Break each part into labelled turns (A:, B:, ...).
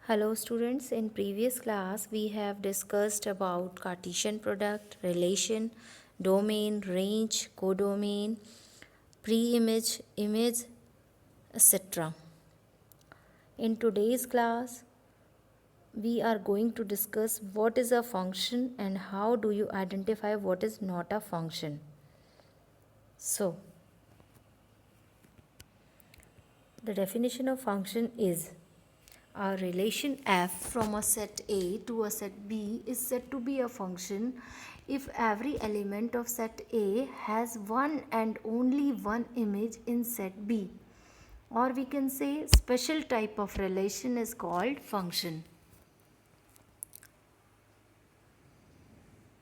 A: Hello students, in previous class we have discussed about Cartesian product, relation, domain, range, codomain, pre-image, image, etc. In today's class we are going to discuss what is a function and how do you identify what is not a function. So, the definition of function is a relation f from a set A to a set B is said to be a function if every element of set A has one and only one image in set B. Or we can say special type of relation is called function.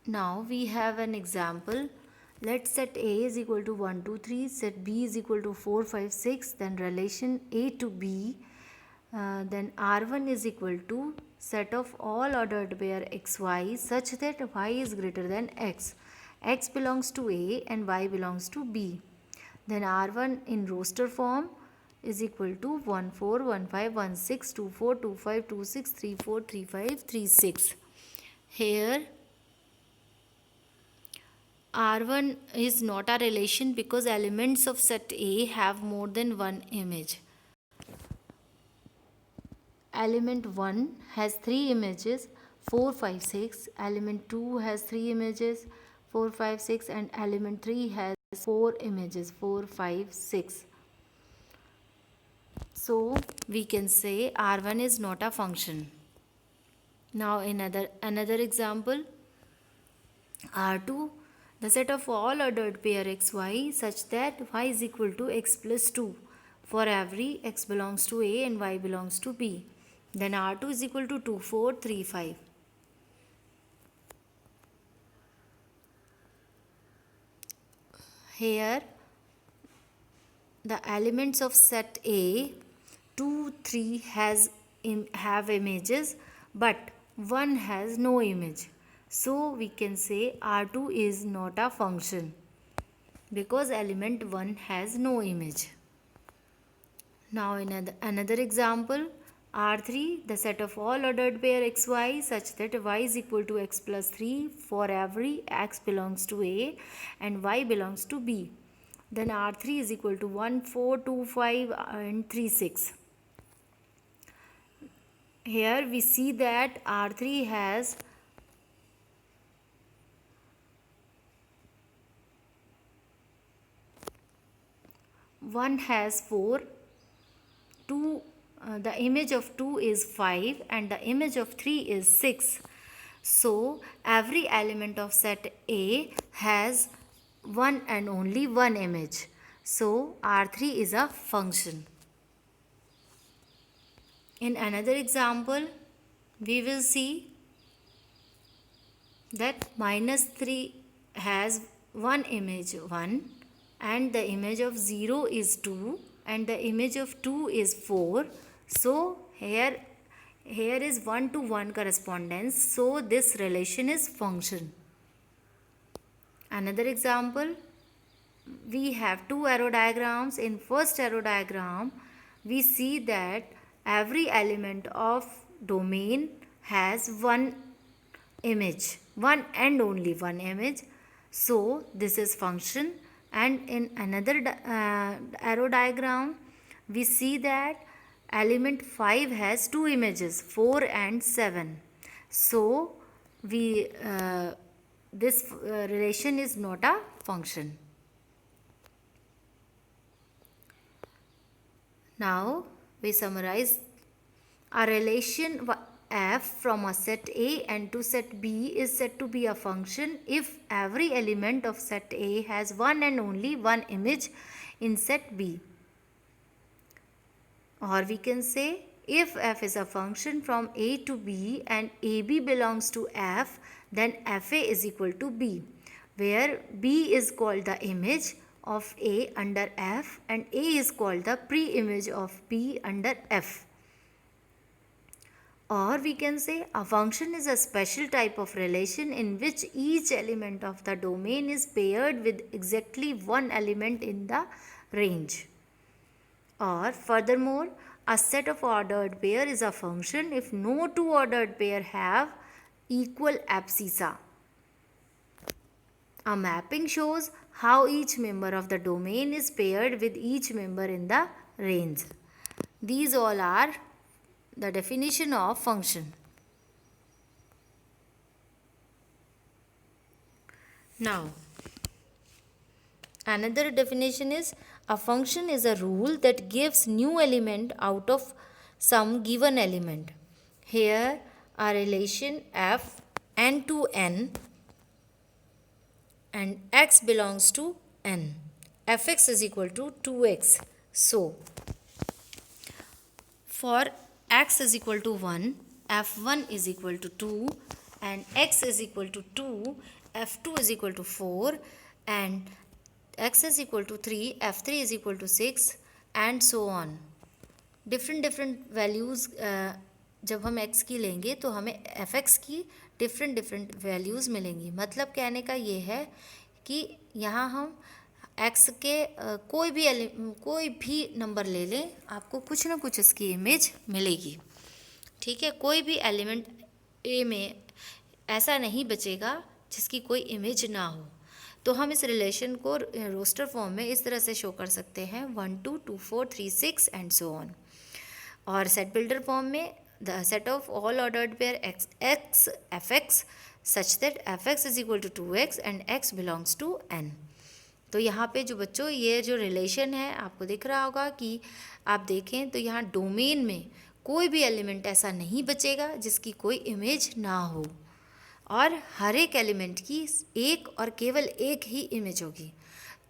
A: Now we have an example. Let set A is equal to 1, 2, 3, set B is equal to 4, 5, 6, then relation A to B, then R1 is equal to set of all ordered pair xy such that y is greater than x. X belongs to A and y belongs to B. Then R1 in roster form is equal to 1, 4, 1, 5, 1, 6, 2, 4, 2, 5, 2, 6, 3, 4, 3, 5, 3, 6. Here R1 is not a relation because elements of set A have more than one image. Element 1 has 3 images 4, 5, 6. Element 2 has 3 images 4, 5, 6, and element 3 has 4 images 4, 5, 6. So we can say R1 is not a function. Now another example, R2, the set of all ordered pair xy such that y is equal to x plus 2 for every x belongs to A and y belongs to B. Then R2 is equal to 2, 4, 3, 5. Here the elements of set A 2, 3 have images but 1 has no image. So we can say R2 is not a function because element 1 has no image. Now another example, R3, the set of all ordered pair xy such that y is equal to x plus 3 for every x belongs to A and y belongs to B. Then R3 is equal to 1, 4, 2, 5 and 3, 6. Here we see that R3 has one has 4, 2 the image of 2 is 5 and the image of 3 is 6. So every element of set A has one and only one image. So R3 is a function. In another example, we will see that minus 3 has one image 1 and the image of 0 is 2 and the image of 2 is 4. So here is 1 to 1 correspondence. So this relation is function. Another example, we have two arrow diagrams. In first arrow diagram, we see that every element of domain has one image, one and only one image. So this is function. And in another arrow diagram, we see that element 5 has two images 4 and 7. So this relation is not a function. Now we summarize a relation f from a set A and to set B is said to be a function if every element of set A has one and only one image in set B. Or we can say if f is a function from A to B and AB belongs to f, then fa is equal to B, where B is called the image of A under f and A is called the pre-image of B under f. Or we can say a function is a special type of relation in which each element of the domain is paired with exactly one element in the range. Or furthermore, A set of ordered pair is a function if no two ordered pair have equal abscissa. A mapping shows how each member of the domain is paired with each member in the range. These all are the definition of function. Now, another definition is a function is a rule that gives new element out of some given element. Here a relation f n to n and x belongs to n. Fx is equal to 2x. So, for x is equal to 1, f1 is equal to 2 and x is equal to 2, f2 is equal to 4 and x is equal to 3, f3 is equal to 6 and so on. Different values जब हम x की लेंगे तो हमें fx की different values मिलेंगी. मतलब कहने का ये है कि यहाँ हम x के कोई भी नंबर ले लें, आपको कुछ ना कुछ इसकी इमेज मिलेगी. ठीक है, कोई भी एलिमेंट a में ऐसा नहीं बचेगा जिसकी कोई इमेज ना हो. तो हम इस रिलेशन को रोस्टर फॉर्म में इस तरह से शो कर सकते हैं 1 2 2 4 3 6 एंड सो ऑन. और सेट बिल्डर फॉर्म में the set of all ordered pair x fx such that fx is equal to 2x and x belongs to n. तो यहाँ पे जो बच्चों ये जो रिलेशन है आपको दिख रहा होगा कि आप देखें तो यहाँ डोमेन में कोई भी एलिमेंट ऐसा नहीं बचेगा जिसकी कोई इमेज ना हो और हर एक एलिमेंट की एक और केवल एक ही इमेज होगी.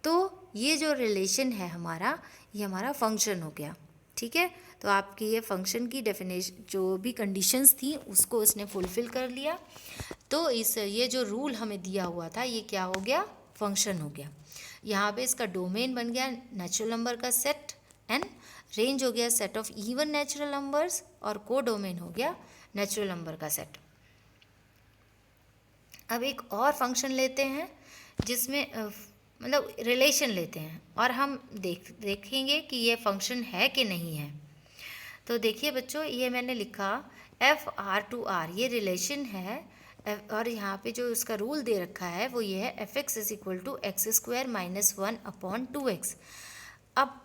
A: तो ये जो रिलेशन है हमारा, ये हमारा फंक्शन हो गया. ठीक है, तो आपकी ये फंक्शन की डेफिनेशन जो भी कंडीशंस थी उसको इसने फुलफ़िल कर लिया. तो ये जो रूल हमें दिया हुआ था ये क्या हो गया, फंक्शन हो गया. यहाँ पे इसका डोमेन बन गया नेचुरल नंबर का सेट एन, रेंज हो गया set of even natural numbers और को डोमेन हो गया नेचुरल नंबर का सेट. अब एक और फंक्शन लेते हैं जिसमें मतलब रिलेशन लेते हैं और हम देखेंगे कि ये फंक्शन है कि नहीं है. तो देखिए बच्चों, ये मैंने लिखा एफ आर टू आर, ये रिलेशन है और यहाँ पे जो इसका रूल दे रखा है वो ये है f x is equal to x square minus 1 upon 2x. अब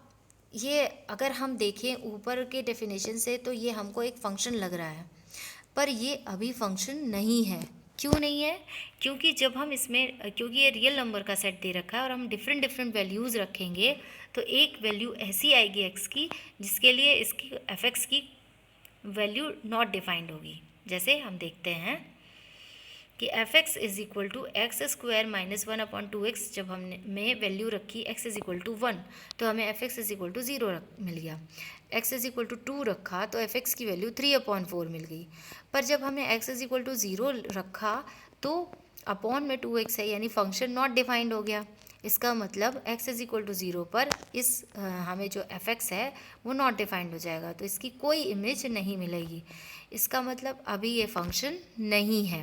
A: ये अगर हम देखें ऊपर के डेफिनेशन से तो ये हमको एक फंक्शन लग रहा है, पर ये अभी फंक्शन नहीं है. क्यों नहीं है? क्योंकि जब हम इसमें क्योंकि ये रियल नंबर का सेट दे रखा है और हम डिफरेंट वैल्यूज़ रखेंगे तो एक वैल्यू ऐसी आएगी x की जिसके लिए इसकी fx की वैल्यू नॉट डिफाइंड होगी. जैसे हम देखते हैं कि fx is equal to x square minus 1 upon 2x. जब हमने वैल्यू रखी x इज इक्वल टू 1 तो हमें fx इज इक्वल टू 0 मिल गया. x इज इक्वल टू 2 रखा तो fx की वैल्यू 3 अपॉन 4 मिल गई. पर जब हमने x इज इक्वल टू 0 रखा तो अपॉन में 2x है यानी फंक्शन नॉट डिफाइंड हो गया. इसका मतलब x इज इक्वल टू 0 पर इस हमें जो fx है वो नॉट डिफाइंड हो जाएगा, तो इसकी कोई इमेज नहीं मिलेगी. इसका मतलब अभी ये फंक्शन नहीं है.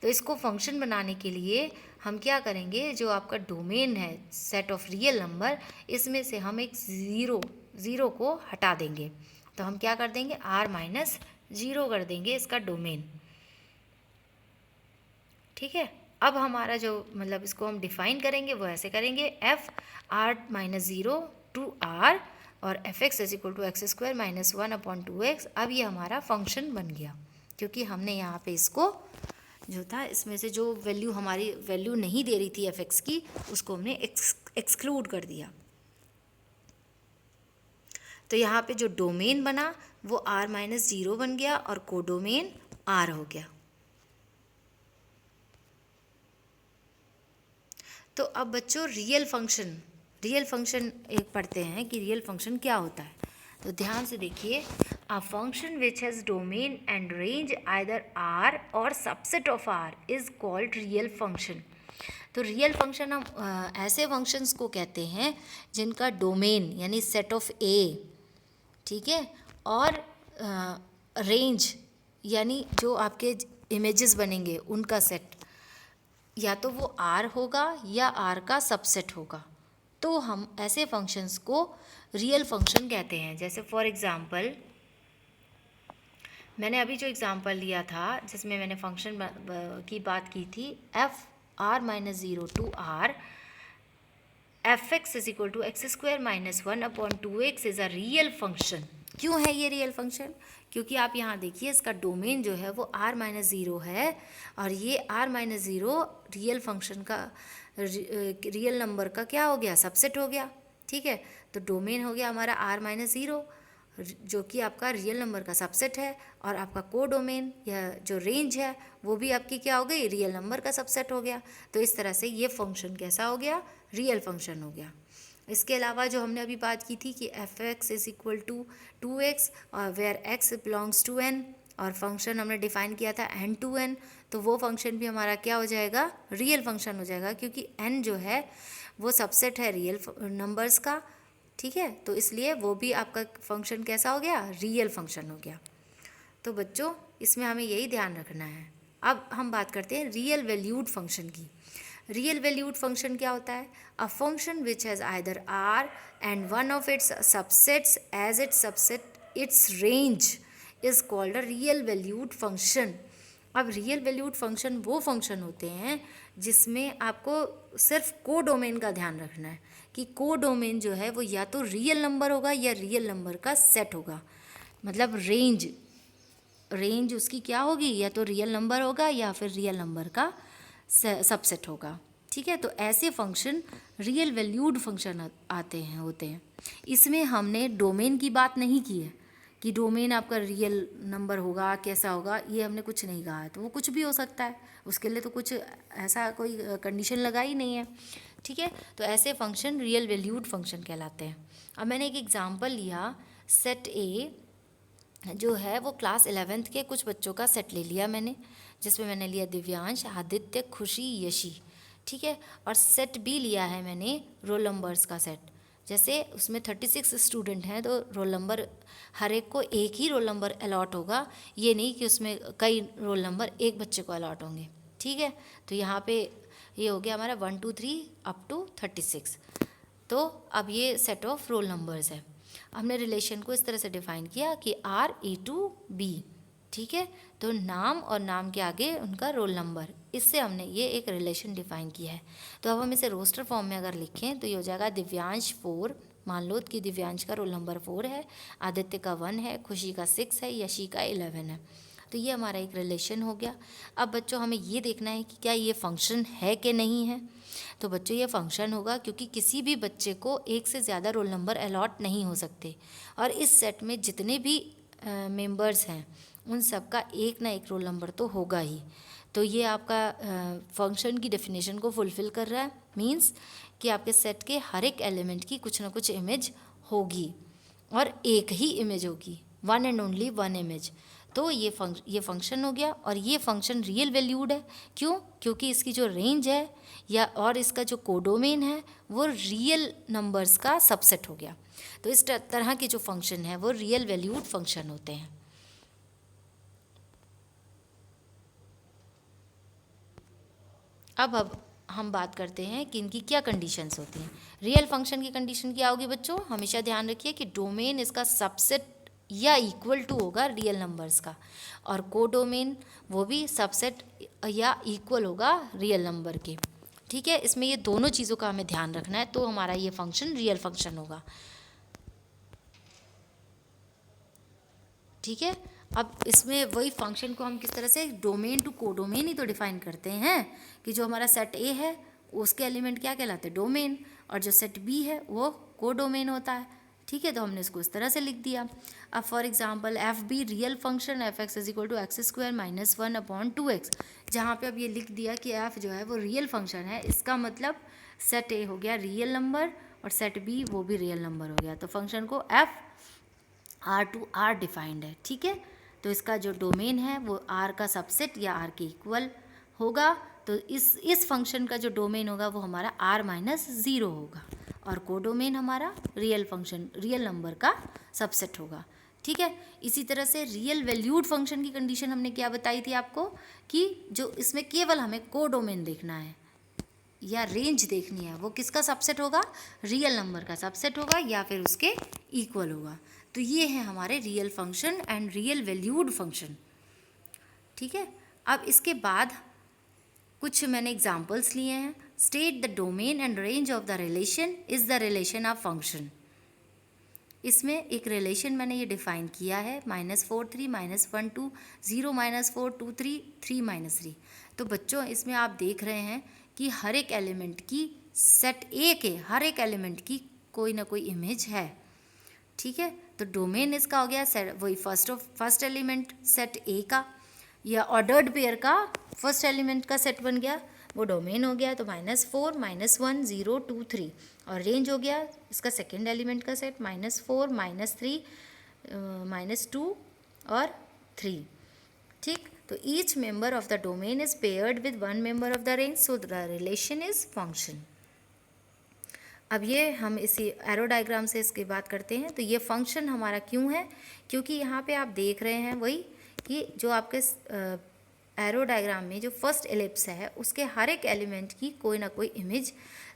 A: तो इसको फंक्शन बनाने के लिए हम क्या करेंगे, जो आपका डोमेन है सेट ऑफ रियल नंबर, इसमें से हम एक ज़ीरो को हटा देंगे. तो हम क्या कर देंगे, r माइनस 0 कर देंगे इसका डोमेन. ठीक है, अब हमारा जो मतलब इसको हम डिफ़ाइन करेंगे वो ऐसे करेंगे f r minus 0 to r और f x is equal to x square minus 1 upon 2x. अब ये हमारा फंक्शन बन गया क्योंकि हमने यहाँ पे इसको जो था इसमें से जो वैल्यू हमारी वैल्यू नहीं दे रही थी एफ एक्स की उसको हमने एक्सक्लूड कर दिया. तो यहाँ पे जो डोमेन बना वो r माइनस 0 बन गया और कोडोमेन r हो गया. तो अब बच्चों रियल फंक्शन एक पढ़ते हैं कि रियल फंक्शन क्या होता है. तो ध्यान से देखिए, अ function which has domain and range either r और subset of r is called real function. तो रियल फंक्शन हम ऐसे फंक्शंस को कहते हैं जिनका डोमेन यानी सेट ऑफ a, ठीक है, और रेंज यानी जो आपके इमेजेस बनेंगे उनका सेट या तो वो r होगा या r का सबसेट होगा. तो हम ऐसे फंक्शंस को रियल फंक्शन कहते हैं. जैसे फॉर एग्ज़ाम्पल मैंने अभी जो एग्जांपल लिया था जिसमें मैंने फंक्शन की बात की थी, f r minus zero to r f x is equal to x square minus one upon two x is a real function. क्यों है ये रियल फंक्शन? क्योंकि आप यहाँ देखिए इसका डोमेन जो है वो आर माइनस ज़ीरो है, और ये r minus zero real function का रियल नंबर का क्या हो गया, सबसेट हो गया। ठीक है, तो डोमेन हो गया हमारा आर माइनस ज़ीरो, जो कि आपका रियल नंबर का सबसेट है, और आपका को डोमेन या जो रेंज है वो भी आपकी क्या हो गई, रियल नंबर का सबसेट हो गया। तो इस तरह से ये फंक्शन कैसा हो गया, रियल फंक्शन हो गया। इसके अलावा जो हमने अभी बात की थी कि f x is equal to two x और where x belongs to N, और फंक्शन हमने डिफाइन किया था एन टू एन, तो वो फंक्शन भी हमारा क्या हो जाएगा, रियल फंक्शन हो जाएगा, क्योंकि एन जो है वो सबसेट है रियल नंबर्स का। ठीक है, तो इसलिए वो भी आपका फंक्शन कैसा हो गया, रियल फंक्शन हो गया। तो बच्चों इसमें हमें यही ध्यान रखना है। अब हम बात करते हैं रियल वैल्यूड फंक्शन की। रियल वैल्यूड फंक्शन क्या होता है, a function which has either r and one of its subsets as its subset its range is called a real valued function. अब रियल वैल्यूड फंक्शन वो function होते हैं जिसमें आपको सिर्फ को डोमेन का ध्यान रखना है कि को डोमेन जो है वो या तो रियल नंबर होगा या रियल नंबर का सेट होगा। मतलब रेंज उसकी क्या होगी, या तो रियल नंबर होगा या फिर रियल नंबर का सबसेट होगा। ठीक है, तो ऐसे फंक्शन रियल वैल्यूड फंक्शन आते हैं होते हैं। इसमें हमने डोमेन की बात नहीं की है कि डोमेन आपका रियल नंबर होगा कैसा होगा, ये हमने कुछ नहीं कहा है। तो वो कुछ भी हो सकता है, उसके लिए तो कुछ ऐसा कोई कंडीशन लगा ही नहीं है। ठीक है, तो ऐसे फंक्शन रियल वैल्यूड फंक्शन कहलाते हैं। अब मैंने एक एग्जांपल लिया, सेट ए जो है वो क्लास 11th के कुछ बच्चों का सेट ले लिया मैंने, जिसमें मैंने लिया दिव्यांश, आदित्य, खुशी, यशी। ठीक है, और सेट बी लिया है मैंने रोल नंबर्स का सेट। जैसे उसमें 36 स्टूडेंट हैं तो रोल नंबर हर एक को एक ही रोल नंबर अलॉट होगा, ये नहीं कि उसमें कई रोल नंबर एक बच्चे को अलॉट होंगे। ठीक है, तो यहाँ पे ये हो गया हमारा 1 2 3 अप टू 36। तो अब ये सेट ऑफ रोल नंबर्स है। हमने रिलेशन को इस तरह से डिफाइन किया कि आर ए टू बी। ठीक है, तो नाम और नाम के आगे उनका रोल नंबर, इससे हमने ये एक रिलेशन डिफाइन किया है। तो अब हम इसे रोस्टर फॉर्म में अगर लिखें तो ये हो जाएगा दिव्यांश 4, मान लो कि दिव्यांश का रोल नंबर 4 है, आदित्य का 1 है, खुशी का 6 है, यशी का 11 है। तो ये हमारा एक रिलेशन हो गया। अब बच्चों हमें ये देखना है कि क्या ये फंक्शन है कि नहीं है। तो बच्चों ये फंक्शन होगा क्योंकि किसी भी बच्चे को एक से ज़्यादा रोल नंबर अलॉट नहीं हो सकते, और इस सेट में जितने भी मेंबर्स हैं उन सब का एक ना एक रोल नंबर तो होगा ही। तो ये आपका फंक्शन की डेफिनेशन को फुलफ़िल कर रहा है, मींस कि आपके सेट के हर एक एलिमेंट की कुछ ना कुछ इमेज होगी, और एक ही इमेज होगी, one and only one image. तो ये फंक्शन हो गया, और ये फंक्शन रियल वैल्यूड है। क्यों? क्योंकि इसकी जो रेंज है या और इसका जो कोडोमेन है वो रियल नंबर्स का सबसेट हो गया। तो इस तरह के जो फंक्शन है वो रियल वैल्यूड फंक्शन होते हैं। अब हम बात करते हैं कि इनकी क्या कंडीशंस होती हैं। रियल फंक्शन की कंडीशन क्या होगी बच्चों, हमेशा ध्यान रखिए कि डोमेन इसका सबसेट या इक्वल टू होगा रियल नंबर्स का, और कोडोमेन वो भी सबसेट या इक्वल होगा रियल नंबर के। ठीक है, इसमें ये दोनों चीज़ों का हमें ध्यान रखना है, तो हमारा ये फंक्शन रियल फंक्शन होगा। ठीक है, अब इसमें वही फंक्शन को हम किस तरह से डोमेन टू कोडोमेन ही तो डिफाइन करते हैं कि जो हमारा सेट ए है उसके एलिमेंट क्या कहलाते हैं, डोमेन, और जो सेट बी है वो कोडोमेन होता है। ठीक है, तो हमने इसको इस तरह से लिख दिया। अब for example f be real function f x is equal to x square minus 1 upon 2x, जहाँ पे अब ये लिख दिया कि एफ जो है वो रियल फंक्शन है, इसका मतलब सेट ए हो गया रियल नंबर और सेट बी वो भी रियल नंबर हो गया। तो फंक्शन को f r to r defined है। ठीक है, तो इसका जो डोमेन है वो आर का सबसेट या आर के इक्वल होगा। तो इस फंक्शन का जो डोमेन होगा वो हमारा आर माइनस 0 होगा, और कोडोमेन हमारा रियल फंक्शन रियल नंबर का सबसेट होगा। ठीक है, इसी तरह से रियल वैल्यूड फंक्शन की कंडीशन हमने क्या बताई थी आपको कि जो इसमें केवल हमें कोडोमेन देखना है या रेंज देखनी है, वो किसका सबसेट होगा, रियल नंबर का सबसेट होगा या फिर उसके इक्वल होगा। तो ये है हमारे real function and real valued function. ठीक है, अब इसके बाद कुछ मैंने एग्जाम्पल्स लिए हैं। State the domain and range of the relation is the relation of function. इसमें एक रिलेशन मैंने ये डिफाइन किया है, -4 3 -1 2 0 -4 2 3 3 -3। तो बच्चों इसमें आप देख रहे हैं कि हर एक एलिमेंट की सेट ए के हर एक एलिमेंट की कोई ना कोई इमेज है। ठीक है, तो डोमेन इसका हो गया सेट, वही फर्स्ट एलिमेंट सेट ए का या ऑर्डर्ड पेयर का फर्स्ट एलिमेंट का सेट बन गया, वो डोमेन हो गया। तो -4 -1 0 2 3 और रेंज हो गया इसका सेकेंड एलिमेंट का सेट -4 -3 -2 और 3। ठीक, तो each member of the domain is paired with one member of the range, so the relation is function. अब ये हम इसी एरो डायग्राम से इसकी बात करते हैं। तो ये फंक्शन हमारा क्यों है, क्योंकि यहाँ पे आप देख रहे हैं वही कि जो आपके एरो डायग्राम में जो फर्स्ट एलिप्स है उसके हर एक एलिमेंट की कोई ना कोई इमेज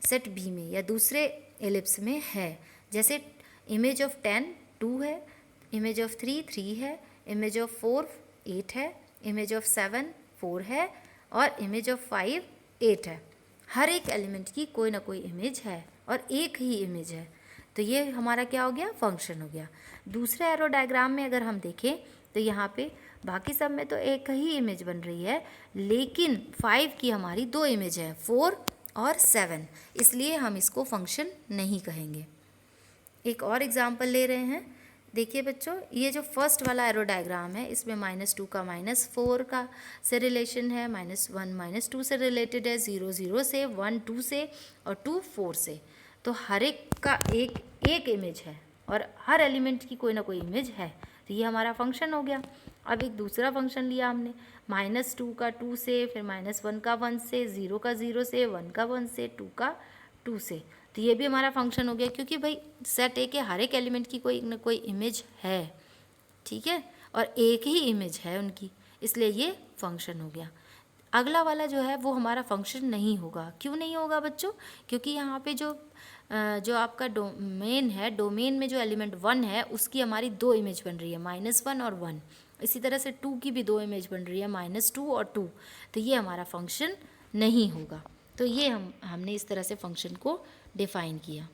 A: सेट बी में या दूसरे एलिप्स में है। जैसे इमेज ऑफ 10 2 है, इमेज ऑफ 3 3 है, इमेज ऑफ 4 8 है, इमेज ऑफ 7 4 है और इमेज ऑफ 5 8 है। हर एक एलिमेंट की कोई ना कोई इमेज है और एक ही इमेज है। तो ये हमारा क्या हो गया, फंक्शन हो गया। दूसरे एरो डायग्राम में अगर हम देखें तो यहाँ पे बाकी सब में तो एक ही इमेज बन रही है, लेकिन 5 की हमारी 2 इमेज है, 4 और 7, इसलिए हम इसको फंक्शन नहीं कहेंगे। एक और एग्जांपल ले रहे हैं। देखिए बच्चों, ये जो फर्स्ट वाला एरो डायग्राम है इसमें -2 का -4 का से रिलेशन है, -1 -2 से रिलेटेड है, 0 0 से, 1 2 से और 2 4 से। तो हर एक का एक इमेज है और हर एलिमेंट की कोई ना कोई इमेज है, तो ये हमारा फंक्शन हो गया। अब एक दूसरा फंक्शन लिया हमने, -2 का 2 से, फिर -1 का 1 से, 0 का 0 से, 1 का 1 से, 2 का 2 से। तो ये भी हमारा फंक्शन हो गया, क्योंकि भाई सेट ए के हर एक एलिमेंट की कोई ना कोई इमेज है। ठीक है, और एक ही इमेज है उनकी, इसलिए ये फंक्शन हो गया। अगला वाला जो है वो हमारा फंक्शन नहीं होगा। क्यों नहीं होगा बच्चों, क्योंकि यहाँ पे जो आपका डोमेन है, डोमेन में जो एलिमेंट 1 है उसकी हमारी 2 इमेज बन रही है, -1 और 1। इसी तरह से 2 की भी 2 इमेज बन रही है, -2 और 2। तो ये हमारा फंक्शन नहीं होगा। तो ये हमने इस तरह से फंक्शन को डिफाइन किया।